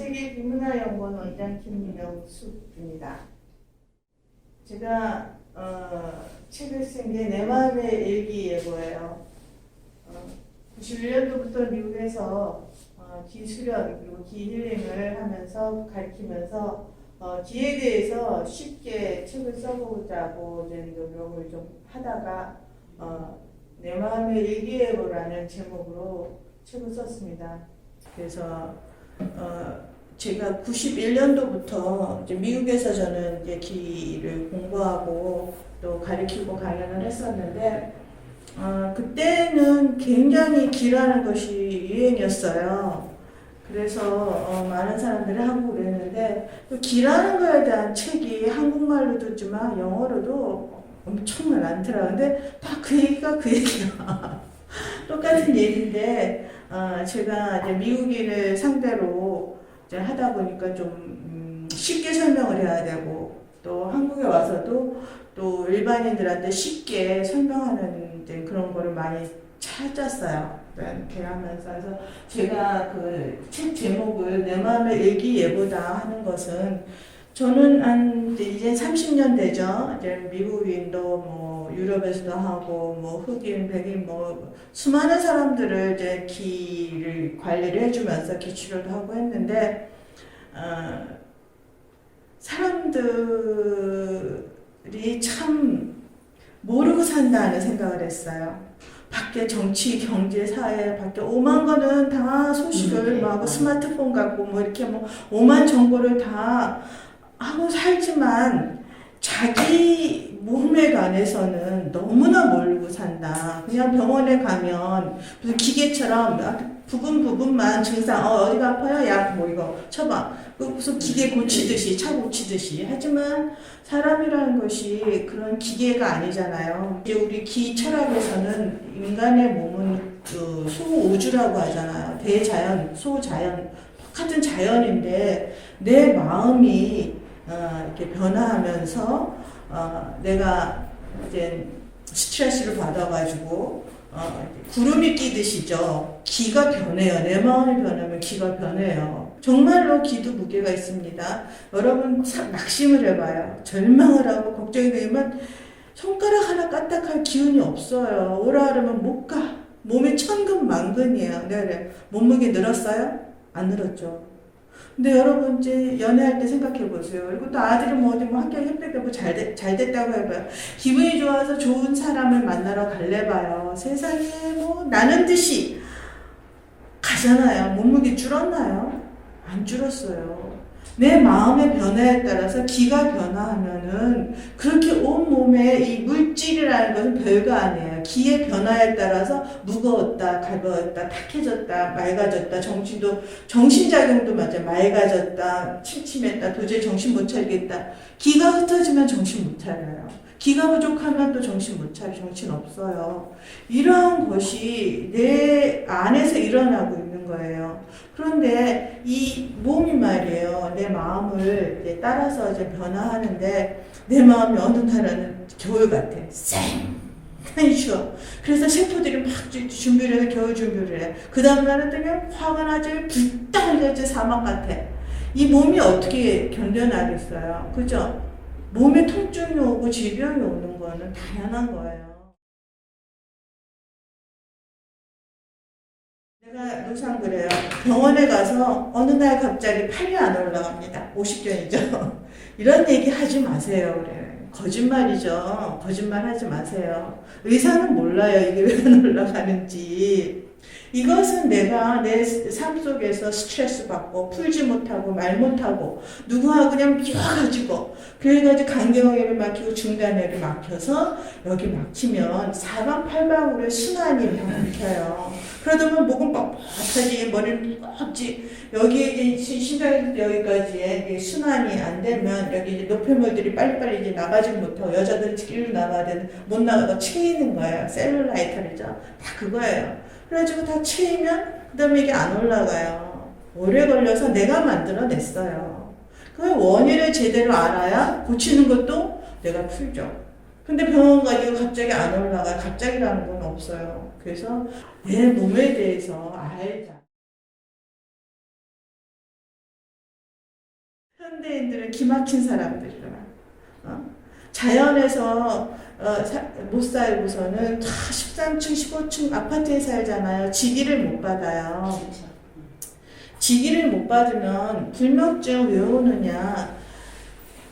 세계 비문화연구원 원장 김명숙입니다. 제가 책을 쓴 게 내 마음의 일기예고예요. 91년도부터 미국에서 기수련 그리고 기힐링을 하면서 가르치면서 기에 대해서 쉽게 책을 써보자고 이제 노력을 좀 하다가 내 마음의 일기예고라는 제목으로 책을 썼습니다. 그래서 제가 91년도부터 이제 미국에서 저는 이제 기를 공부하고 또 가르치고 강연을 했었는데 그때는 굉장히 기라는 것이 유행이었어요. 그래서 많은 사람들이 하고 그랬는데 또 기라는 거에 대한 책이 한국말로도 있지만 영어로도 엄청 많더라고요. 근데 다 그 얘기가 그 얘기야. 똑같은 얘기인데 제가 이제 미국인을 상대로 이제 하다 보니까 좀 쉽게 설명을 해야 되고 또 한국에 와서도 또 일반인들한테 쉽게 설명하는 이제 그런 거를 많이 찾았어요. 이렇게 하면서 그래서 제가 그 책 제목을 내 마음의 일기예보다 하는 것은 저는 한 이제 30년 되죠. 이제 미국인도 뭐 유럽에서도 하고 뭐 흑인, 백인 뭐 수많은 사람들을 이제 기를 관리를 해주면서 기 치료도 하고 했는데 사람들이 참 모르고 산다는 생각을 했어요. 밖에 정치, 경제, 사회, 밖에 오만 거는 다 소식을 막 스마트폰 갖고 뭐 이렇게 뭐 오만 정보를 다 하고 살지만 자기 몸에 관해서는 너무나 모르고 산다. 그냥 병원에 가면 무슨 기계처럼 부분만 증상, 어디가 아파요? 약 뭐 이거 쳐봐. 무슨 기계 고치듯이, 차 고치듯이. 하지만 사람이라는 것이 그런 기계가 아니잖아요. 이제 우리 기 철학에서는 인간의 몸은 소우주라고 하잖아요. 대자연, 소자연, 똑같은 자연인데 내 마음이 이렇게 변화하면서 내가 이제 스트레스를 받아가지고 구름이 끼듯이죠. 기가 변해요. 내 마음이 변하면 기가 변해요. 정말로 기도 무게가 있습니다. 여러분 낙심을 해봐요. 절망을 하고 걱정이 되면 손가락 하나 까딱할 기운이 없어요. 오라 그러면 못 가. 몸이 천근만근이에요. 네. 몸무게 늘었어요? 안 늘었죠. 근데 여러분 이제 연애할 때 생각해 보세요. 그리고 또 아들이 뭐 어디 뭐 학교 햇볕에 뭐 잘 됐다고 해봐요. 기분이 좋아서 좋은 사람을 만나러 갈래 봐요. 세상에 뭐 나는 듯이 가잖아요. 몸무게 줄었나요? 안 줄었어요. 내 마음의 변화에 따라서 기가 변화하면은 그렇게 온 몸에 이 물질이라는 것은 별거 아니에요. 기의 변화에 따라서 무거웠다, 가벼웠다, 탁해졌다, 맑아졌다, 정신작용도 맞아. 맑아졌다, 침침했다, 도저히 정신 못 차리겠다. 기가 흩어지면 정신 못 차려요. 기가 부족하면 또 정신 못 차려, 정신 없어요. 이러한 것이 내 안에서 일어나고 있는 거예요. 그런데 이 몸이 말이에요. 내 마음을 따라서 이제 변화하는데 내 마음이 어느 날은 겨울 같아. 쌩! 쉬워. 그래서 세포들이 막 준비를 해, 겨울 준비를 해. 그 다음날은 되게 화가 나지, 불닭이지 사막 같아. 이 몸이 어떻게 견뎌나겠어요? 그죠? 몸에 통증이 오고 질병이 오는 거는 당연한 거예요. 내가 노상 그래요. 병원에 가서 어느 날 갑자기 팔이 안 올라갑니다. 50견이죠. 이런 얘기 하지 마세요. 그래. 거짓말이죠. 거짓말 하지 마세요. 의사는 몰라요. 이게 왜 안 올라가는지. 이것은 내가 내 삶 속에서 스트레스 받고 풀지 못하고 말 못하고 누구하고 그냥 미워가지고 그래가지고 간경에를 막히고 중간에를 막혀서 여기 막히면 사방팔방으로 순환이 막혀요. 그러다 보면 목은 뻣뻣하지 머리는 무겁지 여기에 이제 심장에서 여기까지 순환이 안 되면 여기 이제 노폐물들이 빨리빨리 이제 나가지 못하고 여자들은 길로 나가야 되는 못 나가고 채이는 거예요. 셀룰라이트죠. 다 그거예요. 그래가지고 다 채이면 그 다음에 이게 안 올라가요. 오래 걸려서 내가 만들어냈어요. 그 원인을 제대로 알아야 고치는 것도 내가 풀죠. 근데 병원 가기가 갑자기 안 올라가요. 갑자기라는 건 없어요. 그래서 내 몸에 대해서 알자. 현대인들은 기막힌 사람들이라. 자연에서 못 살고서는 다 13층, 15층 아파트에 살잖아요. 직위를 못 받아요. 직위를 못 받으면 불면증 왜 오느냐?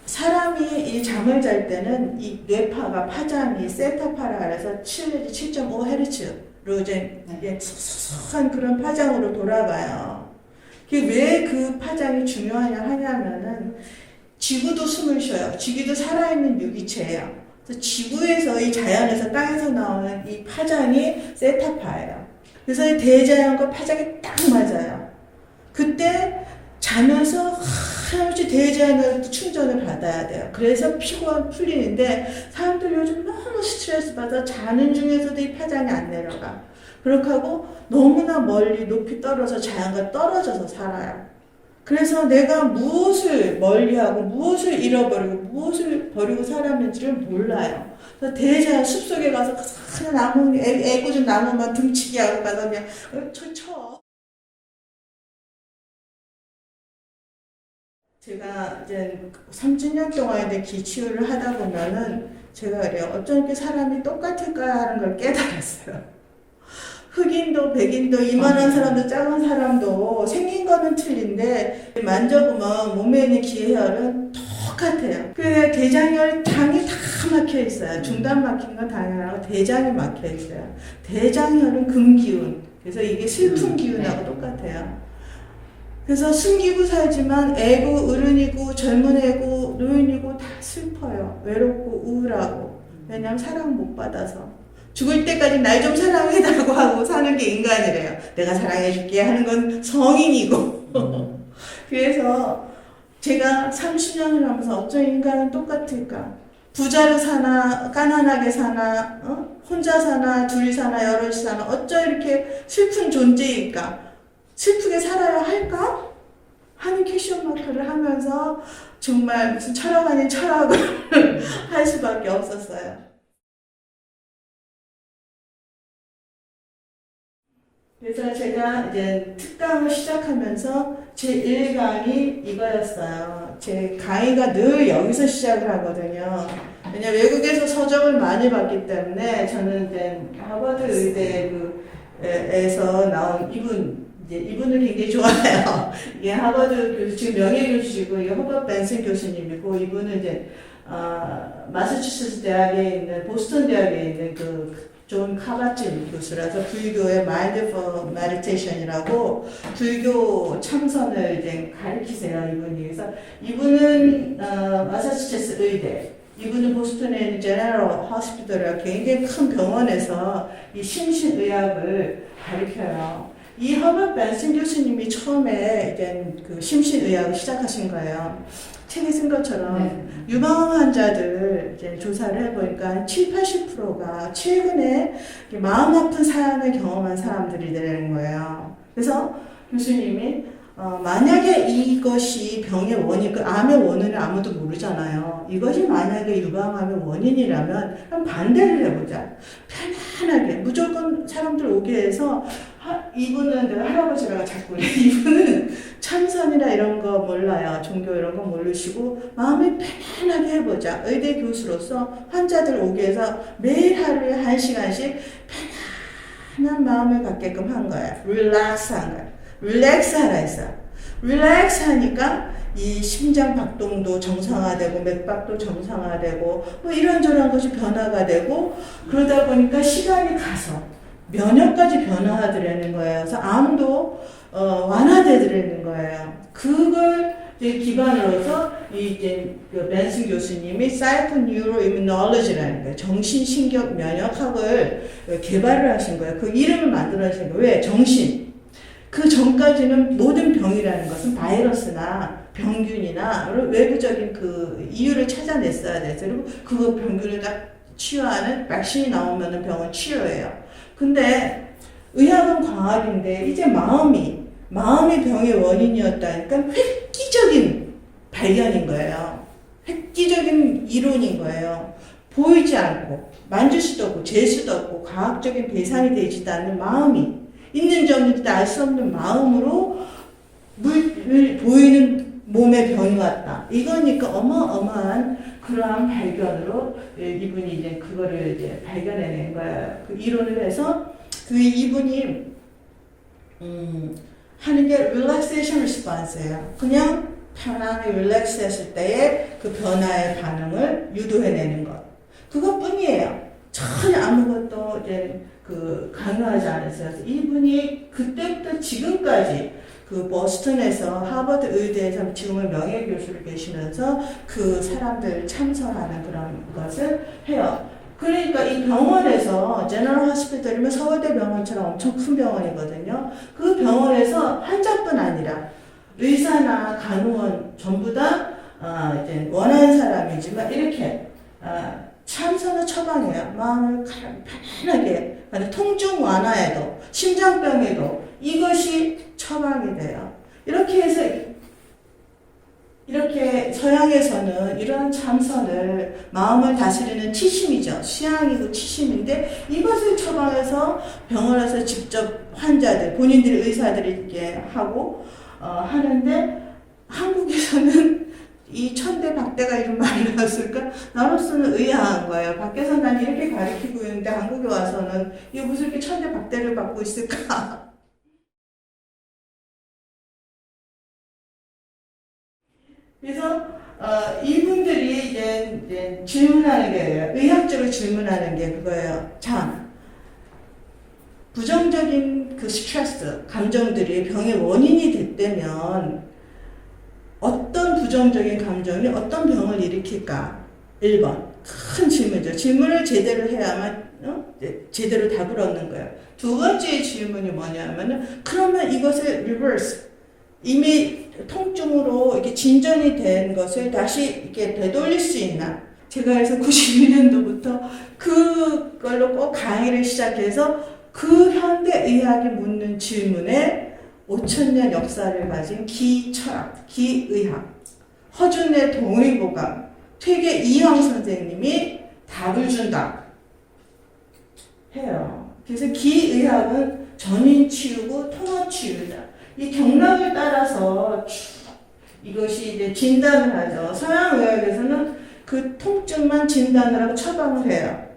사람이 이 잠을 잘 때는 이 뇌파가 파장이 세타파라 그래서 7.5Hz로 이제 소소한 그런 파장으로 돌아가요. 왜 그 파장이 하냐면은 지구도 숨을 쉬어요. 지구도 살아있는 유기체예요. 그래서 지구에서 이 자연에서 땅에서 나오는 이 파장이 세타파예요. 그래서 이 대자연과 파장이 딱 맞아요. 그때 자면서 하염없이 대자연으로 충전을 받아야 돼요. 그래서 피곤 풀리는데 사람들 요즘 너무 스트레스 받아 자는 중에서도 이 파장이 안 내려가. 그렇게 하고 너무나 멀리 높이 떨어져 자연과 떨어져서 살아요. 그래서 내가 무엇을 멀리하고 무엇을 잃어버리고 무엇을 버리고 살았는지를 몰라요. 그래서 대자연 숲속에 가서 그냥 나무, 애꿎은 나무만 등치기 하고 가서 그냥 쳐. 제가 이제 30년 동안 이제 기치유를 하다 보면은 제가 그래요. 어쩜 이렇게 사람이 똑같을까 하는 걸 깨달았어요. 흑인도 백인도 이만한 사람도 작은 사람도 생긴 거는 틀린데 만져보면 몸에 있는 기혈은 똑같아요. 그래서 대장혈 당이 다 막혀 있어요. 중단 막힌 건 당연하고 대장이 막혀 있어요. 대장혈은 금기운. 그래서 이게 슬픈 기운하고 똑같아요. 그래서 숨기고 살지만 애고 어른이고 젊은 애고 노인이고 다 슬퍼요. 외롭고 우울하고. 왜냐하면 사랑 못 받아서. 죽을 때까지 날 좀 사랑해달라고 하고 사는 게 인간이래요. 내가 사랑해줄게 하는 건 성인이고. 그래서 제가 30년을 하면서 어쩜 인간은 똑같을까? 부자로 사나, 가난하게 사나, 혼자 사나, 둘이 사나, 여럿이 사나, 어쩜 이렇게 슬픈 존재일까? 슬프게 살아야 할까? 하는 퀘스천 마크를 하면서 정말 무슨 철학 아닌 철학을 할 수밖에 없었어요. 그래서 제가 이제 특강을 시작하면서 제 1강이 이거였어요. 제 강의가 늘 여기서 시작을 하거든요. 왜냐면 외국에서 서적을 많이 봤기 때문에 저는 이제 하버드 의대에서 나온 이분을 굉장히 좋아해요. 이게 하버드 교수, 지금 명예교수시고, 이게 허버트 벤슨 교수님이고, 이분은 이제, 마사추세츠 대학에 있는, 보스턴 대학에 있는 존 카바친 교수라서 불교의 Mindful Meditation이라고 불교 참선을 이제 가르치세요, 이분이. 그래서 이분은, 마사추세츠 의대, 이분은 보스턴에 있는 제너럴 호스피털이라고 굉장히 큰 병원에서 이 심신의학을 가르쳐요. 이 허버트 벤슨 교수님이 처음에 이제 그 심신의학을 시작하신 거예요. 책에 쓴 것처럼 유방 환자들 이제 조사를 해보니까 70~80%가 최근에 마음 아픈 사연을 경험한 사람들이 되는 거예요. 그래서 교수님이 만약에 이것이 병의 원인, 그 암의 원인을 아무도 모르잖아요. 이것이 만약에 유방암의 원인이라면 그럼 반대를 해보자. 편안하게 무조건 사람들 오게 해서 이분은 내가 할아버지라고 자꾸 그래. 이분은 참선이나 이런 거 몰라요. 종교 이런 거 모르시고 마음을 편안하게 해보자. 의대 교수로서 환자들 오게 해서 매일 하루에 1시간씩 편안한 마음을 갖게끔 한 거예요. 릴렉스 한 거예요. 릴렉스 하라 했어요. 릴렉스 하니까 이 심장 박동도 정상화되고 맥박도 정상화되고 뭐 이런저런 것이 변화가 되고 그러다 보니까 시간이 가서 면역까지 변화하더라는 거예요. 그래서 암도 완화되더라는 거예요. 그걸 기반으로서 이제 그 벤슨 교수님이 Psychoneuroimmunology라는 거예요. 정신신경 면역학을 개발을 하신 거예요. 그 이름을 만들어내신 거예요. 왜? 정신. 그 전까지는 모든 병이라는 것은 바이러스나 병균이나 외부적인 그 이유를 찾아냈어야 돼서 그리고 그 병균을 다 치유하는 백신이 나오면 병은 치료해요. 근데 의학은 과학인데 이제 마음이 병의 원인이었다니까 획기적인 발견인 거예요. 획기적인 이론인 거예요. 보이지 않고 만질 수도 없고 잴 수도 없고 과학적인 배상이 되지도 않는 마음이 있는지 없는지 알 수 없는 마음으로 보이는 몸에 병이 왔다. 이거니까 어마어마한 그러한 발견으로 이분이 이제 그거를 이제 발견해낸 거예요. 그 이론을 해서 그 이분이 하는 게 relaxation response예요. 그냥 편안하게 릴렉스 했을 때의 그 변화의 반응을 유도해내는 것. 그것뿐이에요. 전혀 아무것도 이제 그 강요하지 않았어요. 이분이 그때부터 지금까지 그 보스턴에서 하버드 의대에서 지금은 명예교수로 계시면서 그 사람들 참선하는 그런 것을 해요. 그러니까 이 병원에서 제너럴 호스피털이면 서울대 병원처럼 엄청 큰 병원이거든요. 그 병원에서 환자뿐 아니라 의사나 간호원 전부 다 이제 원하는 사람이지만 이렇게 참선을 처방해요. 마음을 편안하게 통증 완화에도 심장병에도 이것이 처방이 돼요. 이렇게 해서 이렇게 서양에서는 이러한 참선을 마음을 다스리는 치심이죠. 시향이고 치심인데 이것을 처방해서 병원에서 직접 환자들 본인들이 의사들이 이렇게 하고 하는데 한국에서는 이 천대 박대가 이런 말이 나왔을까? 나로서는 의아한 거예요. 밖에서 난 이렇게 가르치고 있는데 한국에 와서는 이게 무슨 이렇게 천대 박대를 받고 있을까? 그래서 이분들이 이제 질문하는 게 의학적으로 질문하는 게 그거예요. 참 부정적인 그 스트레스, 감정들이 병의 원인이 됐다면 어떤 부정적인 감정이 어떤 병을 일으킬까? 1번. 큰 질문이죠. 질문을 제대로 해야만 제대로 답을 얻는 거예요. 두 번째 질문이 뭐냐면은 그러면 이것을 리버스 이미 통증으로 이렇게 진전이 된 것을 다시 이렇게 되돌릴 수 있나? 제가 그래서 91년도부터 그걸로 꼭 강의를 시작해서 그 현대 의학이 묻는 질문에 5,000년 역사를 가진 기철학, 기의학, 허준의 동의보감, 퇴계 이황 선생님이 답을 준다 해요. 그래서 기의학은 전인 치유고 통합 치유다. 이 경락을 따라서 이것이 이제 진단을 하죠. 서양 의학에서는 그 통증만 진단을 하고 처방을 해요.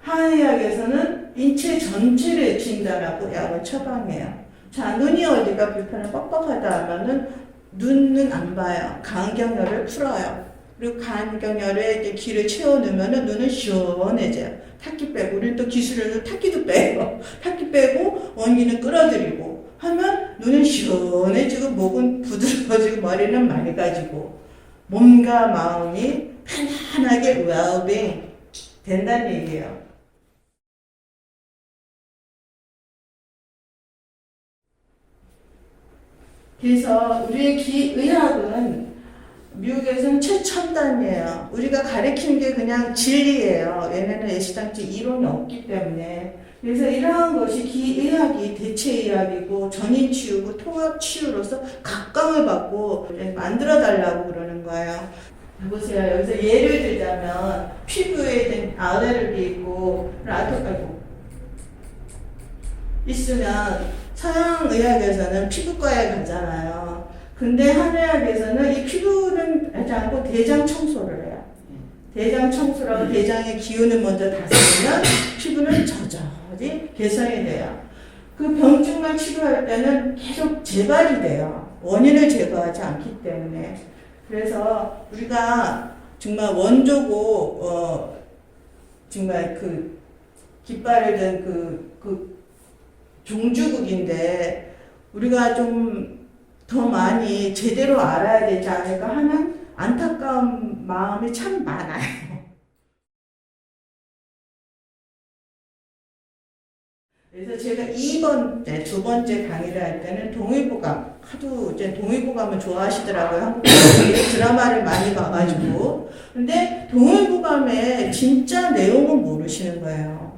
한의학에서는 인체 전체를 진단하고 약을 처방해요. 자, 눈이 어디가 불편해 뻑뻑하다 하면은 눈은 안 봐요. 간경혈을 풀어요. 그리고 간경혈에 이제 기를 채워넣으면은 눈은 시원해져요. 탁기 빼고, 우리는 또 기술을 탁기도 빼요. 탁기 빼고 원기는 끌어들이고 하면 눈은 시원해지고 목은 부드러워지고 머리는 맑아지고 몸과 마음이 편안하게 웰빙 된다는 얘기예요. 그래서 우리의 기의학은 미국에서는 최첨단이에요. 우리가 가르치는 게 그냥 진리예요. 얘네는 애시당초 이론이 없기 때문에. 그래서 이러한 것이 기의학이 대체의학이고 전인치유고 통합치유로서 각광을 받고 만들어달라고 그러는 거예요. 보세요. 여기서 예를 들자면 피부에 알레르기 있고 있으면 서양의학에서는 피부과에 가잖아요. 근데 한의학에서는 이 피부는 하지 않고 대장 청소를 해요. 대장 청소라고 대장의 기운을 먼저 다스리면 피부는 저절히 개선이 돼요. 그 병증만 치료할 때는 계속 재발이 돼요. 원인을 제거하지 않기 때문에. 그래서 우리가 정말 원조고 정말 그 깃발을 든 그 종주국인데 우리가 좀 더 많이 제대로 알아야 되지 않을까 하는 안타까운 마음이 참 많아요. 그래서 제가 두 번째 강의를 할 때는 동의보감, 하도 이제 동의보감을 좋아하시더라고요. 한국 분들이 드라마를 많이 봐가지고. 근데 동의보감의 진짜 내용은 모르시는 거예요.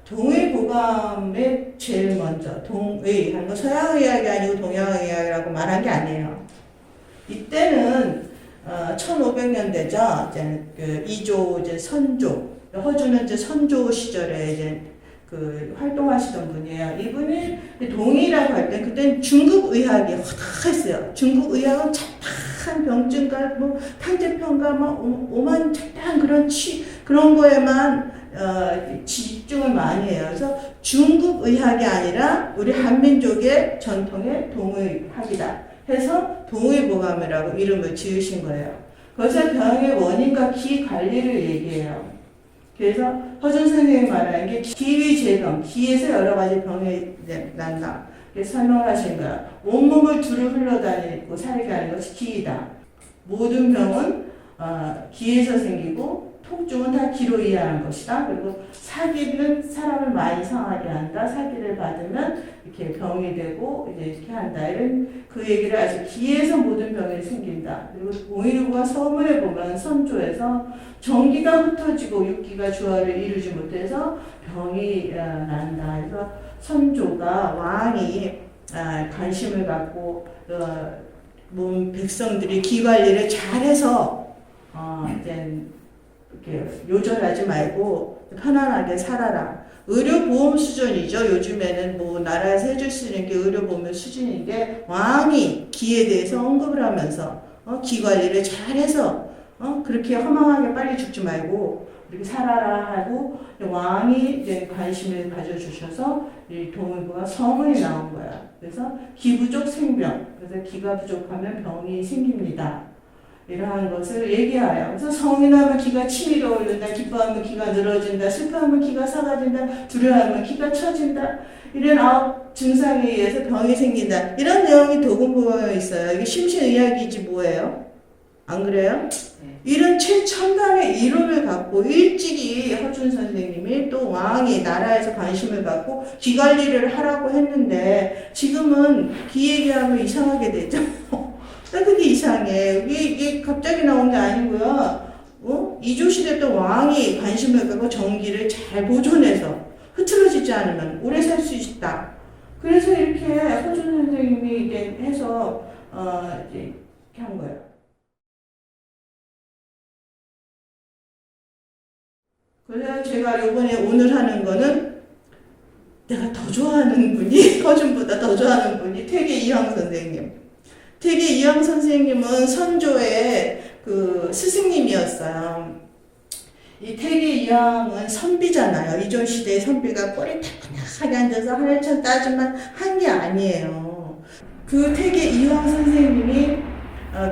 동의보감의 제일 먼저 동의하는 거 서양의학이 아니고 동양의학이라고 말한 게 아니에요. 이때는 1500년대죠. 이제 그 이조 이제 선조 허주는 이제 선조 시절에 이제 그 활동하시던 분이에요. 이분이 동의라고 할 때 그때는 중국 의학이 허다했어요. 중국 의학은 착한 병증과 뭐 탄저병과 뭐 오만 착한 그런 거에만 집중을 많이 해요. 그래서 중국 의학이 아니라 우리 한민족의 전통의 동의학이다 해서 동의보감이라고 이름을 지으신 거예요. 그래서 병의 원인과 기 관리를 얘기해요. 그래서 허준 선생님이 말하는 게 기위재병, 기에서 여러 가지 병이 난다. 설명하신 거야. 온몸을 두루 흘러다니고 살게 하는 것이 기이다. 모든 병은 기에서 생기고 통증은 다 기로 이해하는 것이다. 그리고 사기는 사람을 많이 상하게 한다. 사기를 받으면 이렇게 병이 되고 이제 이렇게 한다. 이런 그 얘기를 아주 기에서 모든 병이 생긴다. 그리고 공일부가 서문에 보면 선조에서 정기가 흩어지고 육기가 조화를 이루지 못해서 병이 난다. 그래서 선조가 왕이 관심을 갖고 몸 백성들이 기 관리를 잘해서 이제 이렇게 요절하지 말고 편안하게 살아라. 의료보험 수준이죠. 요즘에는 뭐 나라에서 해줄 수 있는 게 의료보험 수준인데 왕이 기에 대해서 언급을 하면서 기 관리를 잘해서 그렇게 허망하게 빨리 죽지 말고 이렇게 살아라 하고 왕이 이제 관심을 가져주셔서 이 동의보가 서문이 나온 거야. 그래서 기 부족 생병. 그래서 기가 부족하면 병이 생깁니다. 이러한 것을 얘기하여. 그래서 성이 나면 기가 치밀어 오른다. 기뻐하면 기가 늘어진다. 슬퍼하면 기가 사라진다. 두려워하면 기가 처진다. 이런 9 증상에 의해서 병이 생긴다. 이런 내용이 도금보에 있어요. 이게 심신의학이지 뭐예요? 안 그래요? 이런 최첨단의 이론을 갖고 일찍이 허준 선생님이 또 왕이 나라에서 관심을 갖고 기 관리를 하라고 했는데 지금은 기 얘기하면 이상하게 되죠. 그게 이상해. 이게 갑자기 나온 게 아니고요. 이조시대 때 왕이 관심을 갖고 정기를 잘 보존해서 흐트러지지 않으면 오래 살 수 있다. 그래서 이렇게 허준 선생님이 이제 해서 이제 이렇게 한 거예요. 그래서 제가 이번에 오늘 하는 거는 내가 더 좋아하는 분이 허준보다 더 좋아하는 분이 퇴계 이황 선생님. 퇴계 이황 선생님은 선조의 그 스승님이었어요. 이 퇴계 이황은 선비잖아요. 이전 시대의 선비가 꼬리 타분하게 앉아서 하늘천 따지만 한 게 아니에요. 그 퇴계 이황 선생님이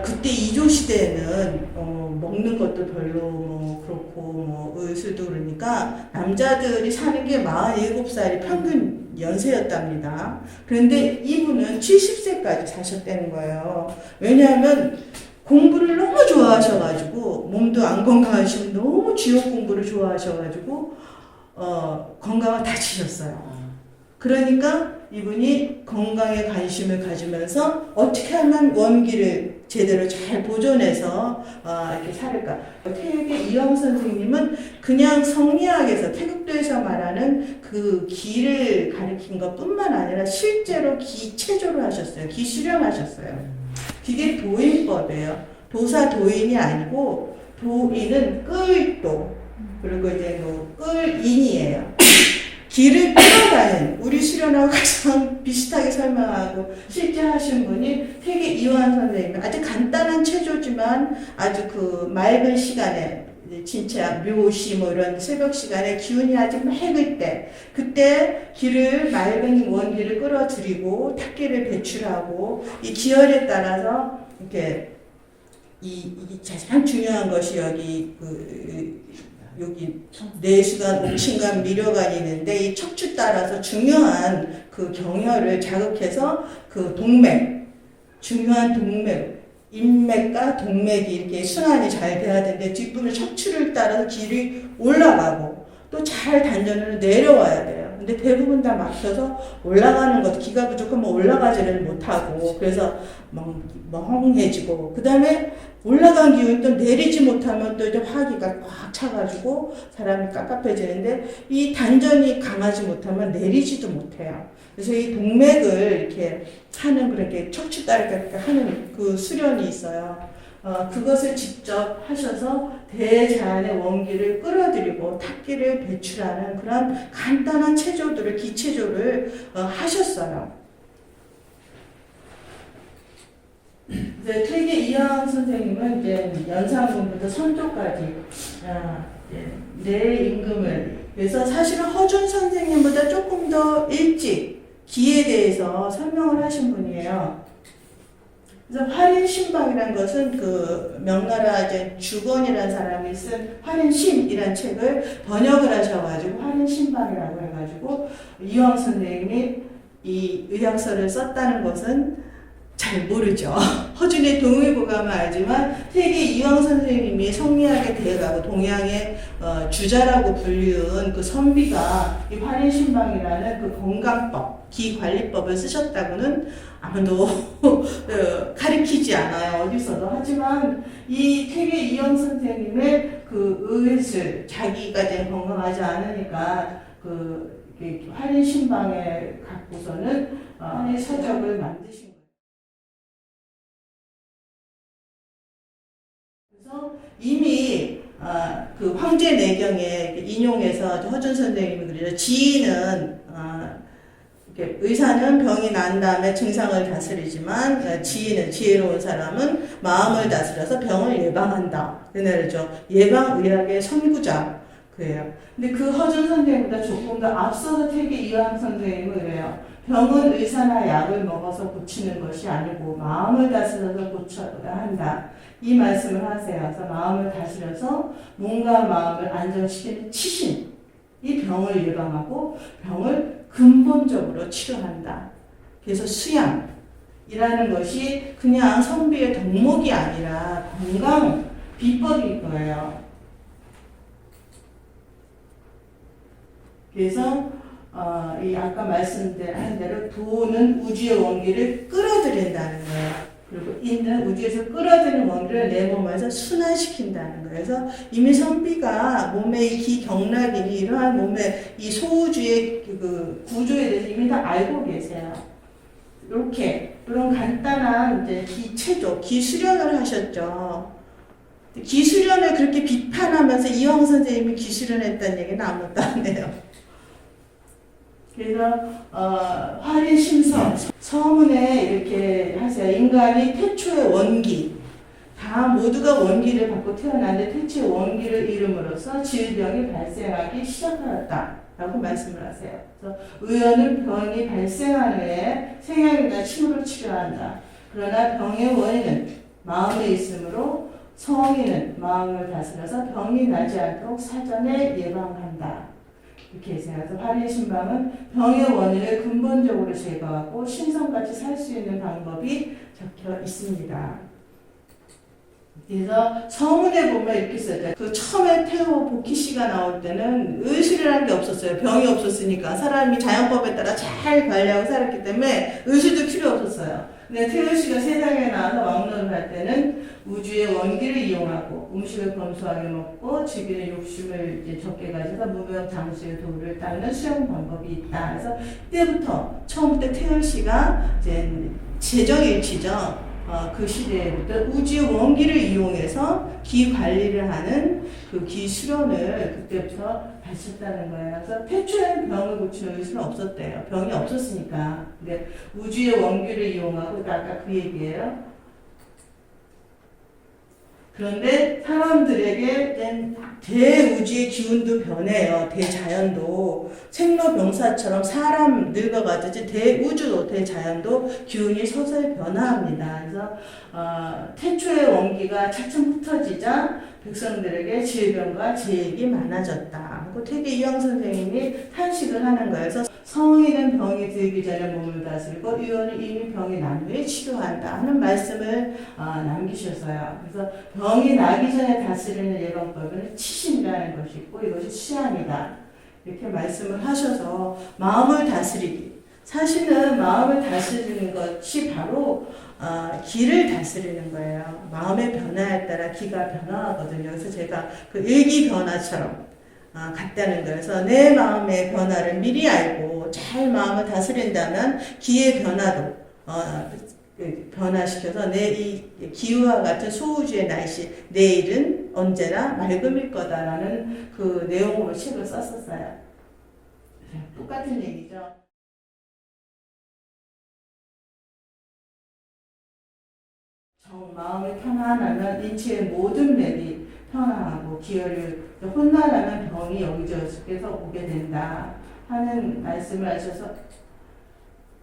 그때 이조 시대에는 먹는 것도 별로 뭐 그렇고 뭐 의술도 그러니까 남자들이 사는 게 47살이 평균 연세였답니다. 그런데 이분은 70세까지 사셨다는 거예요. 왜냐하면 공부를 너무 좋아하셔가지고 몸도 안 건강하시면 너무 지옥 공부를 좋아하셔가지고 건강을 다치셨어요. 그러니까 이분이 건강에 관심을 가지면서 어떻게 하면 원기를 제대로 잘 보존해서 이렇게 살을까. 퇴계 이황 선생님은 그냥 성리학에서 태극도에서 말하는 그 기를 가리킨 것뿐만 아니라 실제로 기 체조를 하셨어요. 기 수련하셨어요. 그게 도인법이에요. 도사 도인이 아니고 도인은 끌도 그리고 이제 뭐 끌인이에요. 기를 끌어가는 우리 수련하고 가장 비슷하게 설명하고 실제 하신 분이 퇴계 이황 선생님. 아주 간단한 체조지만 아주 그 맑은 시간에 진짜 묘시 뭐 이런 새벽 시간에 기운이 아주 맑을 때 그때 기를 맑은 원기를 끌어들이고 탁기를 배출하고 이 기혈에 따라서 이렇게 이게 가장 중요한 것이 여기 내수관, 옥신관, 미려관이 있는데 이 척추 따라서 중요한 그 경혈을 자극해서 그 동맥, 중요한 동맥, 인맥과 동맥이 이렇게 순환이 잘 돼야 되는데 뒷부분 척추를 따라서 길이 올라가고 또 잘 단전으로 내려와야 돼요. 근데 대부분 다 막혀서 올라가는 것도 기가 부족하면 올라가지를 못하고 그래서 멍해지고 그 다음에 올라간 기운이 또 내리지 못하면 또 이제 화기가 꽉 차가지고 사람이 깝깝해지는데 이 단전이 강하지 못하면 내리지도 못해요. 그래서 이 동맥을 이렇게 하는 그렇게 척추 따르게 하는 그 수련이 있어요. 그것을 직접 하셔서 대자연의 원기를 끌어들이고 탁기를 배출하는 그런 간단한 체조들을, 기체조를 하셨어요. 이제 퇴계 이하원 선생님은 이제 연산군부터 선조까지 내 임금을, 그래서 사실은 허준 선생님보다 조금 더 일찍 기에 대해서 설명을 하신 분이에요. 그래서 활인신방이라는 것은 그 명나라 이제 주건이라는 사람이 쓴 활인심이라는 책을 번역을 하셔가지고 활인신방이라고 해가지고 이황 선생님이 이 의학서를 썼다는 것은 잘 모르죠. 허준의 동의보감은 알지만 퇴계 이황 선생님이 성리학에 대가고 동양의 주자라고 불리운 그 선비가 이 활인신방이라는 그 건강법, 기관리법을 쓰셨다고는 아무도 가르치지 않아요. 어디서도. 하지만 이 퇴계 이황 선생님의 그 의술, 자기가 이제 건강하지 않으니까 그 활인신방에 갖고서는 서적을 만드신 거예요. 그래서 이미 그 황제내경에 인용해서 허준 선생님이 그러죠. 지인은 의사는 병이 난 다음에 증상을 다스리지만 지인은, 지혜로운 사람은 마음을 다스려서 병을 예방한다. 그러죠. 예방의학의 선구자. 그래요. 근데 그 허준 선생님보다 조금 더 앞서서 퇴계 이황 선생님은 그래요. 병은 의사나 약을 먹어서 고치는 것이 아니고 마음을 다스려서 고쳐야 한다. 이 말씀을 하세요. 그래서 마음을 다스려서 몸과 마음을 안정시키는 치신, 이 병을 예방하고 병을 근본적으로 치료한다. 그래서 수양이라는 것이 그냥 선비의 덕목이 아니라 건강 비법일 거예요. 그래서 이 아까 말씀드린 대로 도는 우주의 원기를 끌어들인다는 거예요. 그리고 있는 우주에서 끌어들이는 원기를 내 몸에서 순환시킨다는 거예요. 그래서 이미 선비가 몸의 이 기경락이 이러한 몸의 이 소우주의 그 구조에 대해서 이미 다 알고 계세요. 이렇게 이런 간단한 이제 기체조, 기수련을 하셨죠. 기수련을 그렇게 비판하면서 이황 선생님이 기수련했다는 얘기는 아무것도 안 해요. 그래서 활인심서 서문에 이렇게 하세요. 인간이 태초의 원기, 다 모두가 원기를 받고 태어났는데 태초의 원기를 잃음으로써 질병이 발생하기 시작하였다라고 말씀을 하세요. 그래서 의원은 병이 발생한 후에 생약이나 침으로 치료한다. 그러나 병의 원인은 마음에 있으므로 성인은 마음을 다스려서 병이 나지 않도록 사전에 예방한다. 이렇게 해서 활인신방은 병의 원인을 근본적으로 제거하고 신성같이 살 수 있는 방법이 적혀 있습니다. 그래서 서문에 보면 이렇게 써있죠. 그 처음에 태호 복희 씨가 나올 때는 의술이라는 게 없었어요. 병이 없었으니까 사람이 자연법에 따라 잘 관리하고 살았기 때문에 의술도 필요 없었어요. 근데 태호 씨가 세상에 나와서 왕노를 할 때는 우주의 원기를 이용하고 음식을 검소하게 먹고 즐기는 욕심을 이제 적게 가져서 무명 장수의 도를 닦는 수영 방법이 있다. 그래서 그때부터 처음부터 태호 씨가 이제 재정일치죠. 그 시대부터 우주의 원기를 이용해서 기 관리를 하는 그 기 수련을 그때부터 하셨다는 거예요. 그래서 태초에는 병을 고치는 의술은 없었대요. 병이 없었으니까. 근데 우주의 원기를 이용하고 아까 그 얘기예요. 그런데 사람들에게 대우주의 기운도 변해요. 대자연도 생로병사처럼 사람 늙어가듯이 대우주도 대자연도 기운이 서서히 변화합니다. 그래서 태초의 원기가 차츰 흩어지자 백성들에게 질병과 재익이 많아졌다. 그 퇴계 이황 선생님이 탄식을 하는 거예요. 그래서 성인은 병이 들기 전에 몸을 다스리고 의원은 이미 병이 난 후에 치료한다 하는 말씀을 남기셨어요. 그래서 병이 나기 전에 다스리는 예방법은 치신이라는 것이 있고 이것이 수양이다. 이렇게 말씀을 하셔서 마음을 다스리기. 사실은 마음을 다스리는 것이 바로 기를 다스리는 거예요. 마음의 변화에 따라 기가 변화하거든요. 그래서 제가 그 일기 변화처럼 같다는 거예요. 그래서 내 마음의 변화를 미리 알고 잘 마음을 다스린다면 기의 변화도 변화시켜서 내 이 기후와 같은 소우주의 날씨, 내일은 언제나 맑음일 거다라는 그 내용으로 책을 썼었어요. 똑같은 얘기죠. 마음이 편안하면 인체의 모든 맵이 편안하고 기혈이 혼란하면 병이 여기저기서 오게 된다 하는 말씀을 하셔서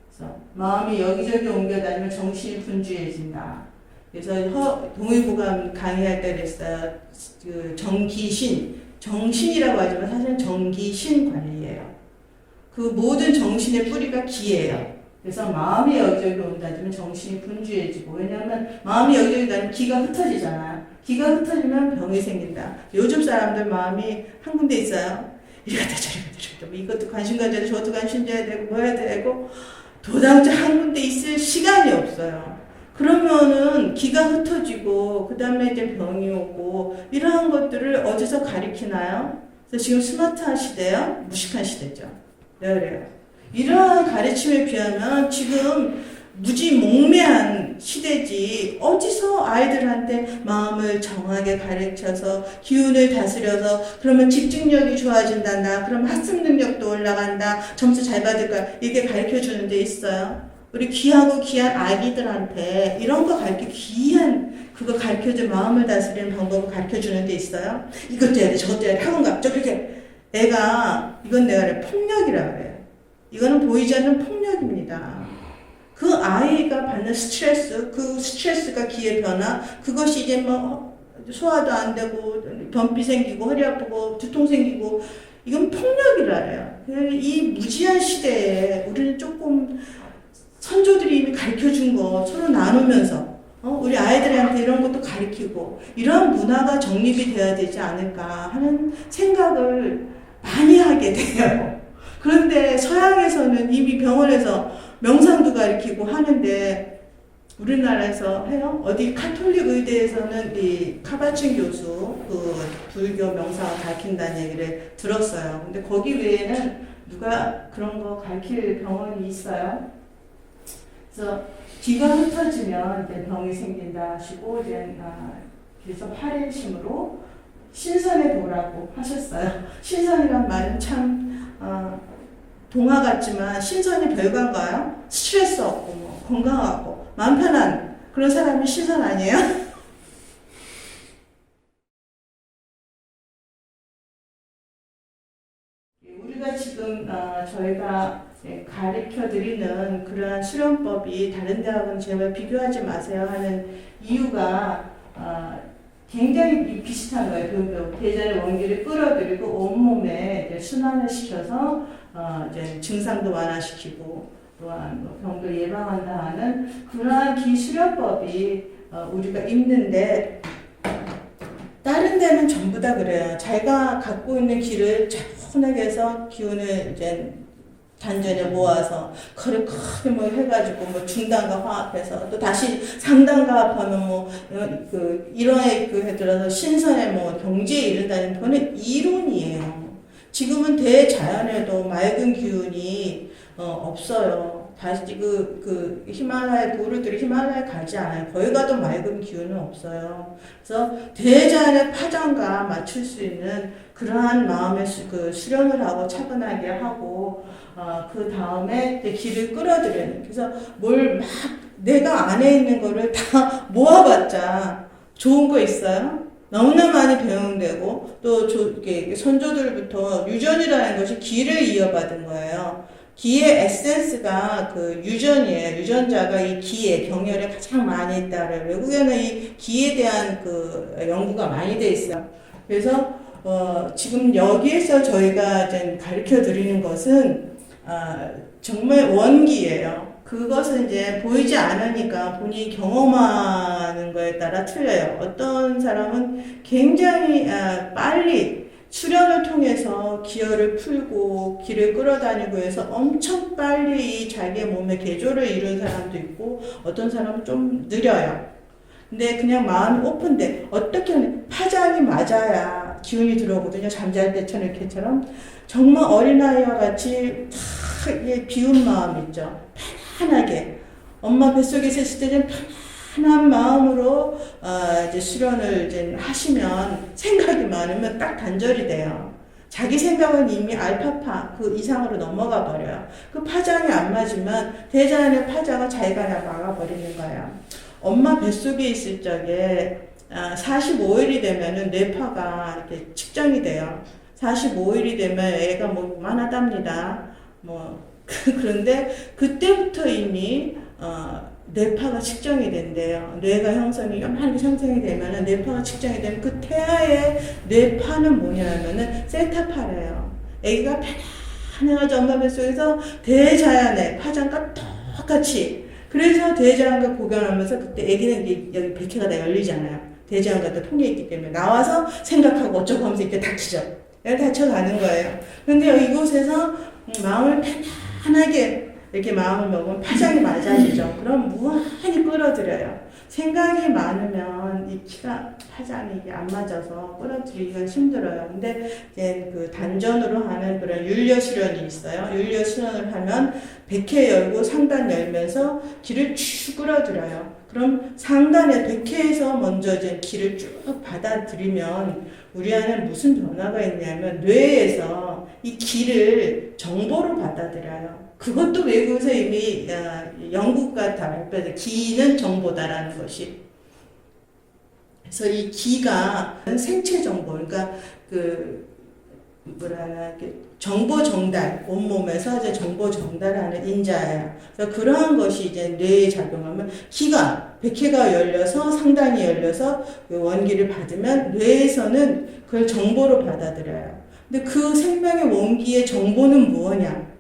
그래서 마음이 여기저기 옮겨다니면 정신이 분주해진다. 그래서 동의보감 강의할 때 그랬어요. 그 정신이라고 하지만 사실은 정기신 관리예요. 그 모든 정신의 뿌리가 기예요. 그래서 마음이 여기저기 온다면 정신이 분주해지고, 왜냐하면 마음이 여기저기 다니면 기가 흩어지잖아요. 기가 흩어지면 병이 생긴다. 요즘 사람들 마음이 한 군데 있어요. 이리 갔다 저리 갔다 저리 갔다, 이것도 관심 가져야 되고 저것도 관심 줘야 되고 뭐 해야 되고 도당장 한 군데 있을 시간이 없어요. 그러면은 기가 흩어지고 그 다음에 이제 병이 오고 이러한 것들을 어디서 가리키나요? 그래서 지금 스마트한 시대요? 무식한 시대죠. 네, 그래요. 이러한 가르침에 비하면 지금 무지몽매한 시대지, 어디서 아이들한테 마음을 정하게 가르쳐서 기운을 다스려서 그러면 집중력이 좋아진단다, 그럼 학습 능력도 올라간다, 점수 잘 받을 거야, 이게 가르쳐 주는 데 있어요? 우리 귀하고 귀한 아기들한테 이런 거 그거 가르쳐줘, 마음을 다스리는 방법을 가르쳐 주는 데 있어요? 이것도 해야 돼, 저것도 해야 돼, 학원 가, 저렇게. 이건 내가 폭력이라고 그래요. 이거는 보이지 않는 폭력입니다. 그 아이가 받는 스트레스, 그 스트레스가 기의 변화, 그것이 이제 뭐 소화도 안 되고 변비 생기고 허리 아프고 두통 생기고, 이건 폭력이라 해요. 이 무지한 시대에 우리는 조금 선조들이 이미 가르쳐준 거 서로 나누면서 우리 아이들한테 이런 것도 가르치고 이런 문화가 정립이 돼야 되지 않을까 하는 생각을 많이 하게 돼요. 그런데 서양에서는 이미 병원에서 명상도 가르치고 하는데 우리나라에서 해요? 어디 카톨릭 의대에서는 이 카바친 교수 그 불교 명상을 가르친다는 얘기를 들었어요. 근데 거기 외에는 누가 그런 거 가르칠 병원이 있어요? 그래서 기가 흩어지면 이제 병이 생긴다 하시고 이제 그래서 팔일심으로 신선의 도라고 하셨어요. 신선이란 말은 참 동화 같지만 신선이 별관가요? 스트레스 없고 뭐 건강하고 마음 편한 그런 사람이 신선 아니에요? 우리가 지금 저희가 가르쳐드리는 그러한 수련법이 다른 대학은 제발 비교하지 마세요 하는 이유가 굉장히 비슷한 거예요. 대전의 원기를 끌어들이고 온몸에 이제 순환을 시켜서 이제 증상도 완화시키고 또한 뭐 병도 예방한다 하는 그러한 기수련법이 우리가 있는데, 다른 데는 전부 다 그래요. 자기가 갖고 있는 기를 차분하게 해서 기운을 이제 단전에 모아서 그걸 크게 뭐 해가지고 뭐 중단과 화합해서 또 다시 상단과 합하면 뭐 이론에 들어서 신선에 뭐 경지에 이른다는 거는 이론이에요. 지금은 대자연에도 맑은 기운이 없어요. 다시 히말라야 도르들이 히말라야 가지 않아요. 거기 가도 맑은 기운은 없어요. 그래서 대자연의 파장과 맞출 수 있는 그러한 마음의 수련을 하고 차분하게 하고 그 다음에 길을 끌어들이는. 그래서 뭘 막 내가 안에 있는 거를 다 모아봤자 좋은 거 있어요? 너무나 많이 배운되고 또 선조들부터 유전이라는 것이 기를 이어받은 거예요. 기의 에센스가 그 유전이에요. 유전자가 이 기에 경혈에 가장 많이 있다를 외국에는 이 기에 대한 그 연구가 많이 돼 있어요. 그래서 지금 여기에서 저희가 이제 가르쳐 드리는 것은 정말 원기예요. 그것은 이제 보이지 않으니까 본인이 경험하는 거에 따라 틀려요. 어떤 사람은 굉장히 빨리 수련을 통해서 기혈을 풀고 기를 끌어다니고 해서 엄청 빨리 자기의 몸에 개조를 이룬 사람도 있고, 어떤 사람은 좀 느려요. 근데 그냥 마음이 오픈돼. 어떻게 하면 파장이 맞아야 기운이 들어오거든요. 잠잘 때처럼 이렇게처럼 정말 어린아이와 같이 탁 비운 마음 있죠. 편안하게 엄마 뱃속에 있을 때 좀 편안한 마음으로 이제 수련을 이제 하시면 생각이 많으면 딱 단절이 돼요. 자기 생각은 이미 알파파 그 이상으로 넘어가 버려요. 그 파장이 안 맞으면 대자연의 파장을 자기가 그냥 막아버리는 거예요. 엄마 뱃속에 있을 적에 45일이 되면은 뇌파가 이렇게 측정이 돼요. 45일이 되면 애가 뭐 만하답니다. 그런데 그때부터 이미 뇌파가 측정이 된대요. 뇌가 형성이 요만하게 형성이 되면은 뇌파가 측정이 되면 그 태아의 뇌파는 뭐냐면은 세타파래요. 애기가 편안해가지고 엄마 뱃속에서 대자연의 파장과 똑같이 그래서 대자연과 고견하면서 그때 애기는 여기 백회가 다 열리잖아요. 대자연과 또 통해 있기 때문에 나와서 생각하고 어쩌고 하면서 이렇게 닥치죠. 이렇게 닫혀가는 거예요. 근데 이곳에서 마음을 편안하게 이렇게 마음을 먹으면 파장이 맞아지죠. 그럼 무한히 끌어들여요. 생각이 많으면 이 키가 파장이 이게 안 맞아서 끌어들이기가 힘들어요. 근데 이제 그 단전으로 하는 그런 율려 수련이 있어요. 율려 수련을 하면 백회 열고 상단 열면서 기를 쭉 끌어들여요. 그럼 상단에 백회에서 먼저 이제 기를 쭉 받아들이면 우리 안에 무슨 변화가 있냐면 뇌에서 이 기를 정보로 받아들여요. 그것도 외국에서 이미 영국과 다 발표해서 기는 정보다라는 것이. 그래서 이 기가 생체 정보, 그러니까 정보 전달, 온몸에서 이제 정보 전달하는 인자예요. 그래서 그러한 것이 이제 뇌에 작용하면 기가, 백회가 열려서 상단이 열려서 그 원기를 받으면 뇌에서는 그걸 정보로 받아들여요. 근데 그 생명의 원기의 정보는 무엇냐?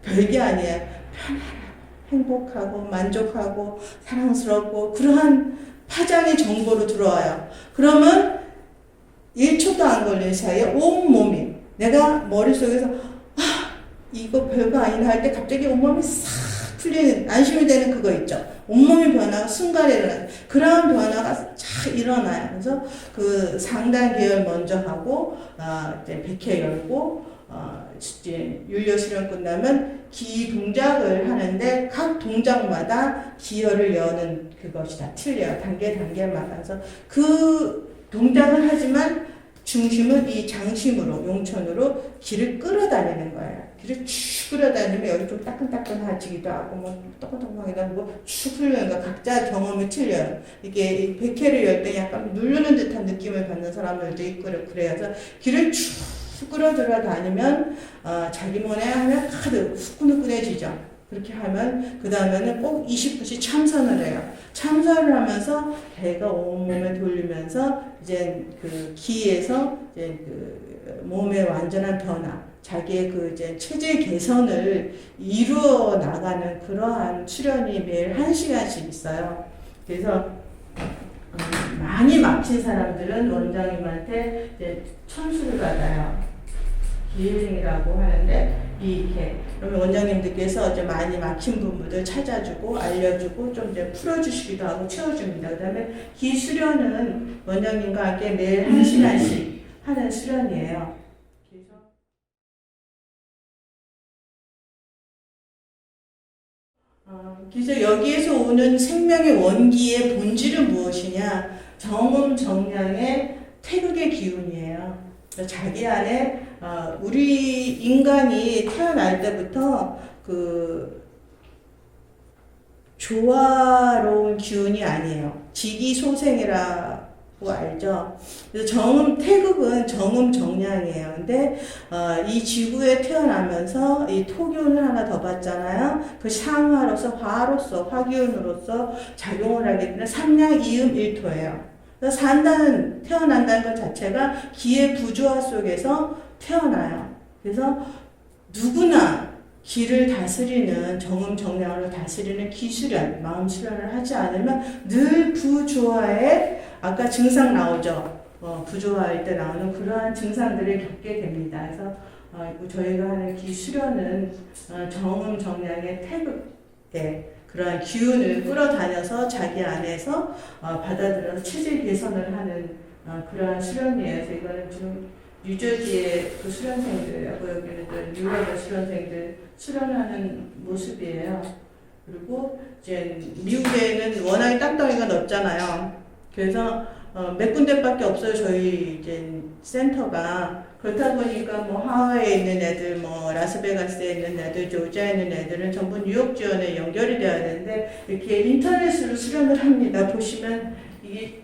별게 아니에요. 편안하고 행복하고 만족하고 사랑스럽고 그러한 파장의 정보로 들어와요. 그러면 1초도 안 걸리는 사이에 온몸이 내가 머릿속에서 이거 별거 아니나 할 때 갑자기 온몸이 싹 풀리는 안심이 되는 그거 있죠. 온몸의 변화가 순간에 일어나요. 그러한 변화가 쫙 일어나요. 그래서 그 상단 계열 먼저 하고 이제 백회 열고 이제 율려 수련 끝나면 기 동작을 하는데 각 동작마다 기혈을 여는 그것이 다 틀려요. 단계마다. 그래서 그 동작을 하지만 중심은 이 장심으로 용천으로 기를 끌어다니는 거예요. 기를 쭉 끌어다니면 여기 좀 따끈따끈하지기도 하고 뭐 또끈또끈하기도 하고 쭉 흘러요. 그러니까 각자 경험이 틀려요. 이게 백회를 열 때 약간 누르는 듯한 느낌을 받는 사람들도 있고 그래요. 그래서 기를 쭉 끌어들여 다니면 자기 몸에 하면 카드 후끈후끈해지죠. 그렇게 하면 그 다음에는 꼭 20분씩 참선을 해요. 참선을 하면서 배가 온몸에 돌리면서 이제 그 기에서 이제 그 몸의 완전한 변화, 자기의 그 이제 체질 개선을 이루어 나가는 그러한 수련이 매일 1시간씩 있어요. 그래서 많이 막힌 사람들은 원장님한테 이제 천수를 받아요. 힐링이라고 하는데 이렇게 그러면 원장님들께서 이제 많이 막힌 부분들 찾아주고 알려주고 좀 이제 풀어주시기도 하고 채워줍니다. 그다음에 기 수련은 원장님과 함께 매일 1시간씩 하는 수련이에요. 그래서 여기에서 오는 생명의 원기의 본질은 무엇이냐? 정음 정량의 태극의 기운이에요. 자기 안에 우리 인간이 태어날 때부터 그 조화로운 기운이 아니에요. 지기소생이라고 알죠. 그래서 정음 태극은 정음 정량이에요. 근데 이 지구에 태어나면서 이 토기운을 하나 더 받잖아요. 그 상화로서 화로서 화기운으로서 작용을 하기 때문에 삼량 이음 일토예요. 산다는 태어난다는 것 자체가 기의 부조화 속에서 태어나요. 그래서 누구나 기를 다스리는 정음 정량으로 다스리는 기수련, 마음 수련을 하지 않으면 늘 부조화에 아까 증상 나오죠. 부조화할 때 나오는 그러한 증상들을 겪게 됩니다. 그래서 저희가 하는 기수련은 정음 정량의 태극에 그러한 기운을 끌어다녀서 자기 안에서 받아들여서 체질 개선을 하는 그러한 수련이에요. 그래서 이거는 지금 뉴저지의 그 수련생들하고 여기는 뉴욕의 수련생들 수련하는 모습이에요. 그리고 이제 미국에는 워낙에 땅덩이가 넓잖아요. 그래서 몇 군데밖에 없어요. 저희 이제 센터가. 그렇다 보니까 뭐 하와이에 있는 애들, 뭐 라스베가스에 있는 애들, 조지아에 있는 애들은 전부 뉴욕 지원에 연결이 돼야 되는데 이렇게 인터넷으로 수령을 합니다. 보시면 이게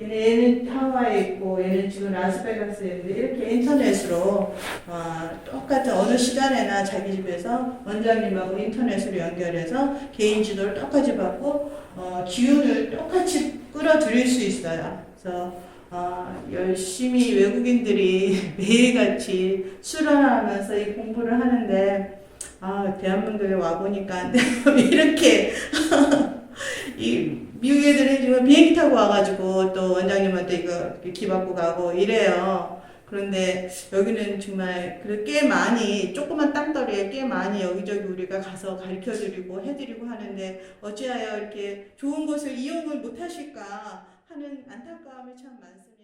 얘는 하와이에 있고 얘는 지금 라스베가스에 있는데 이렇게 인터넷으로 똑같은 어느 시간에나 자기 집에서 원장님하고 인터넷으로 연결해서 개인 지도를 똑같이 받고 기운을 똑같이 끌어들일 수 있어요. 그래서 열심히 외국인들이 매일같이 수련하면서 이 공부를 하는데 대한민국에 와보니까 이렇게 이 미국 애들은 지금 비행기 타고 와가지고 또 원장님한테 이거 기받고 가고 이래요. 그런데 여기는 정말 꽤 많이 조그만 땅덩이에 꽤 많이 여기저기 우리가 가서 가르쳐드리고 해드리고 하는데 어찌하여 이렇게 좋은 곳을 이용을 못하실까 하는 안타까움이 참 많습니다.